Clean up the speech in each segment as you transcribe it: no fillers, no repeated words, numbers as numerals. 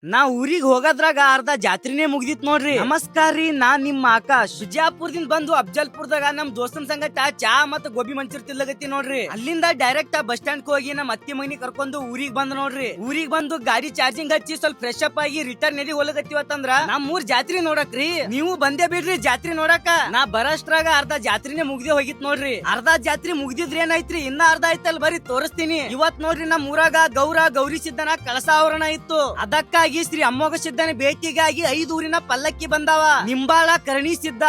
ನಾ ಊರಿಗ್ ಹೋಗದ್ರಾಗ ಅರ್ಧ ಜಾತ್ರೆನೇ ಮುಗ್ದಿತ್ ನೋಡ್ರಿ. ನಮಸ್ಕಾರ ರೀ, ನಾನ್ ನಿಮ್ಮ ಆಕಾಶ್. ಬಿಜಾಪುರದಿಂದ ಬಂದು ಅಫ್ಜಲ್ಪುರದಾಗ ನಮ್ ದೋಸ್ತನ್ ಸಂಗಟ ಚಾ ಮತ್ತ ಗೋಬಿ ಮಂಚೂರಿ ತಿನ್ಲಗತ್ತಿ ನೋಡ್ರಿ. ಅಲ್ಲಿಂದ ಡೈರೆಕ್ಟ್ ಬಸ್ ಸ್ಟ್ಯಾಂಡ್ ಹೋಗಿ ನಮ್ಮ ಅತ್ತಿ ಮನಿ ಕರ್ಕೊಂಡು ಊರಿಗ್ ಬಂದ್ ನೋಡ್ರಿ. ಊರಿಗ್ ಬಂದು ಗಾಡಿ ಚಾರ್ಜಿಂಗ್ ಹಚ್ಚಿ ಸ್ವಲ್ಪ ಫ್ರೆಶ್ ಅಪ್ ಆಗಿ ರಿಟರ್ನ್ ಎದಿ ಹೋಗತ್ತಿವತ್ತಂದ್ರ ನಮ್ ಊರ್ ಜಾತ್ರೆ ನೋಡಕ್ರಿ. ನೀವು ಬಂದೇ ಬಿಡ್ರಿ ಜಾತ್ರೆ ನೋಡಕ. ನಾ ಬರಷ್ಟ್ರಾಗ ಅರ್ಧ ಜಾತ್ರೆನೇ ಮುಗ್ದೇ ಹೋಗಿತ್ ನೋಡ್ರಿ. ಅರ್ಧ ಜಾತ್ರೆ ಮುಗ್ದಿದ್ರ ಏನಾಯ್ತ್ರಿ, ಇನ್ನ ಅರ್ಧ ಐತಲ್ ಬರ್ರಿ ತೋರಿಸ್ತೀನಿ. ಇವತ್ ನೋಡ್ರಿ ನಮ್ ಊರಾಗ ಗೌರಿ ಸಿದ್ದನ ಕಳಸ ಆವರಣ ಇತ್ತು. ಅದಕ್ಕಾಗಿ ಶ್ರೀ ಅಮ್ಮೋಗ ಸಿದ್ದನ ಭೇಟಿಗಾಗಿ 5 ಊರಿನ ಪಲ್ಲಕ್ಕಿ ಬಂದಾವ. ನಿಂಬಾಳ ಕರ್ಣಿ ಸಿದ್ದ,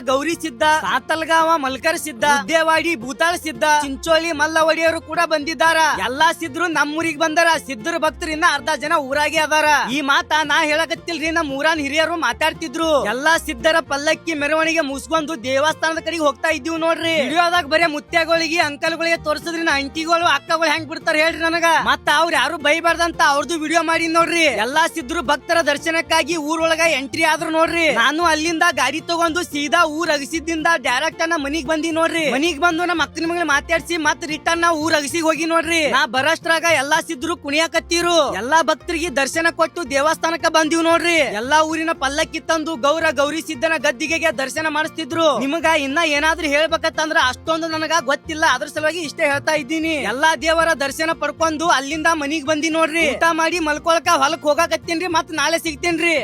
ಗೌರಿ ಸಿದ್ದ, ಸಾತಲ್ಗಾವ ಮಲ್ಕರ್ ಸಿದ್ದ, ದೇವಾಡಿ ಭೂತಾಳ ಸಿದ್ದ, ಚಿಂಚೋಳಿ ಮಲ್ಲ ಒಡೆಯರು ಕೂಡ ಬಂದಿದ್ದಾರ. ಎಲ್ಲಾ ಸಿದ್ರು ನಮ್ಮೂರಿಗೆ ಬಂದಾರ. ಸಿದ್ಧರ ಭಕ್ತರಿಂದ ಅರ್ಧ ಜನ ಊರಾಗೆ ಅದಾರ. ಈ ಮಾತ ನಾ ಹೇಳಕತ್ತಿಲ್ರಿ, ನಮ್ಮ ಊರನ್ ಹಿರಿಯರು ಮಾತಾಡ್ತಿದ್ರು. ಎಲ್ಲಾ ಸಿದ್ಧರ ಪಲ್ಲಕ್ಕಿ ಮೆರವಣಿಗೆ ಮುಗಿಸ್ಕೊಂಡು ದೇವಸ್ಥಾನದ ಕಡೆಗೆ ಹೋಗ್ತಾ ಇದ್ದೀವಿ ನೋಡ್ರಿ. ವಿಡಿಯೋದಾಗ ಬರೇ ಮುತ್ಯಗಳಿಗೆ ಅಂಕಲ್ಗಳಿಗೆ ತೋರಿಸಿದ್ರಿ, ನಾ ಅಂಟಿಗಳು ಅಕ್ಕಗಳು ಹೆಂಗ್ ಬಿಡ್ತಾರ ಹೇಳ್ರಿ ನನಗ. ಮತ್ತ ಅವ್ರ ಯಾರು ಬೈಬಾರ್ದಂತ ಅವ್ರದ್ದು ವಿಡಿಯೋ ಮಾಡಿ ನೋಡ್ರಿ. ಎಲ್ಲಾ ಸಿದ್ರು ಭಕ್ತರ ದರ್ಶನಕ್ಕಾಗಿ ಊರೊಳಗ ಎಂಟ್ರಿ ಆದ್ರು ನೋಡ್ರಿ. ನಾನು ಅಲ್ಲಿಂದ ಗಾಡಿ ತಗೊಂಡು ಸೀದಾ ಊರ್ ಅಗಸಿದಿಂದ ಡೈರೆಕ್ಟ್ ನಮ್ಮ ಮನಿಗ್ ಬಂದಿ ನೋಡ್ರಿ. ಮನಿಗ್ ಬಂದು ನಮ್ಮ ಅಕ್ಕನ ಮಗಳ ಮಾತಾಡ್ಸಿ ಮತ್ ರಿಟರ್ನ್ ನಾ ಊರ್ ಅಗಸಿಗೆ ಹೋಗಿ ನೋಡ್ರಿ. ನಾ ಬರಷ್ಟ್ರಾಗ ಎಲ್ಲಾ ಸಿದ್ರು ಕುಣಿಯಾಕತ್ತೀರು. ಎಲ್ಲಾ ಭಕ್ತರಿಗೆ ದರ್ಶನ ಕೊಟ್ಟು ದೇವಸ್ಥಾನಕ್ಕ ಬಂದಿವ್ ನೋಡ್ರಿ. ಎಲ್ಲಾ ಊರಿನ ಪಲ್ಲಕ್ಕಿ ತಂದು ಗೌರಿ ಸಿದ್ದನ ಗದ್ದಿಗೆಗೆ ದರ್ಶನ ಮಾಡಿಸ್ತಿದ್ರು. ನಿಮಗ ಇನ್ನ ಏನಾದ್ರೂ ಹೇಳ್ಬೇಕಂತಂದ್ರ ಅಷ್ಟೊಂದು ನನಗ ಗೊತ್ತಿಲ್ಲ, ಅದ್ರ ಸಲುವಾಗಿ ಇಷ್ಟೇ ಹೇಳ್ತಾ ಇದ್ದೀನಿ. ಎಲ್ಲಾ ದೇವರ ದರ್ಶನ ಪಡ್ಕೊಂಡು ಅಲ್ಲಿಂದ ಮನಿಗ್ ಬಂದಿ ನೋಡ್ರಿ. ಊಟ ಮಾಡಿ ಮಲ್ಕೊಳಕ ಹೊಲಕ್ ಹೋಗಾಕತ್ತೀನ್ರಿ. ಮತ್ ನಾಳೆ ಸಿಗ್ತೇನ್ರಿ.